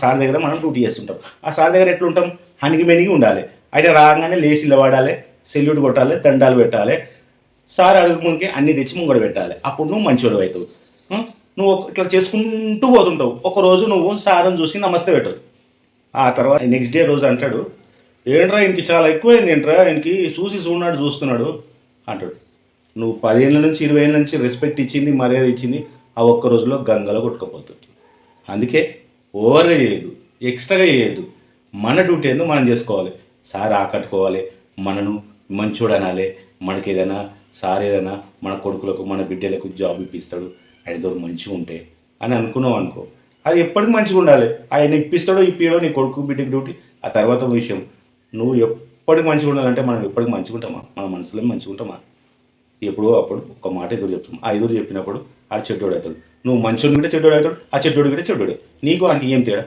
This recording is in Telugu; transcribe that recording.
సార్ దగ్గర మనం డ్యూటీ చేస్తుంటాం. ఆ సార్ దగ్గర ఎట్లుంటాం, హనిగి మెనిగి ఉండాలి. అయితే రాగానే లేచి వాడాలి, సెల్యూట్ కొట్టాలి, దండాలు పెట్టాలి. సార్ అడుగు ముందుకే అన్ని తెచ్చి ముంగడ పెట్టాలి. అప్పుడు నువ్వు మంచివాడు అవుతావు. నువ్వు ఇట్లా చేసుకుంటూ పోతుంటావు. ఒకరోజు నువ్వు సార్ని చూసి నమస్తే పెట్టవు. ఆ తర్వాత నెక్స్ట్ డే రోజు అంటాడు, ఏంట్రా ఇంక చాలా ఎక్కువైంది, ఏంట్రా ఇంకి చూస్తున్నాడు అంటాడు. నువ్వు 10 ఏళ్ళ నుంచి 20 ఏళ్ళ నుంచి రెస్పెక్ట్ ఇచ్చింది, మర్యాద ఇచ్చింది, ఆ ఒక్క రోజులో గంగలో కొట్టుకుపోతుంది. అందుకే ఓవర్గా చేయదు, ఎక్స్ట్రాగా చేయదు. మన డ్యూటీ ఏందో మనం చేసుకోవాలి. సార్ ఆకట్టుకోవాలి, మనను మంచోడు అనాలి. మనకి ఏదైనా సార్ ఏదైనా మన కొడుకులకు మన బిడ్డలకు జాబ్ ఇప్పిస్తాడు, ఆయన మంచిగా ఉంటే అని అనుకున్నావు అనుకో, అది ఎప్పటికీ మంచిగా ఉండాలి. ఆయన ఇప్పిస్తాడో ఇప్పియడో నీ కొడుకు బిడ్డకి డ్యూటీ, ఆ తర్వాత విషయం. నువ్వు ఎప్పటికి మంచిగా ఉండాలంటే మనం ఎప్పటికి మంచిగా ఉంటామా, మన మనసులో మంచిగా ఉంటామా? ఎప్పుడో అప్పుడు ఒక మాట ఎదురు చెప్తాం. ఆ ఎదురు చెప్పినప్పుడు ఆ చెడ్డోడు అవుతాడు. నువ్వు మంచోడు కూడా చెడ్డోడు అవుతాడు, ఆ చెడ్డోడు కూడా చెడ్డోడు. నీకు వానికి ఏం తేడా?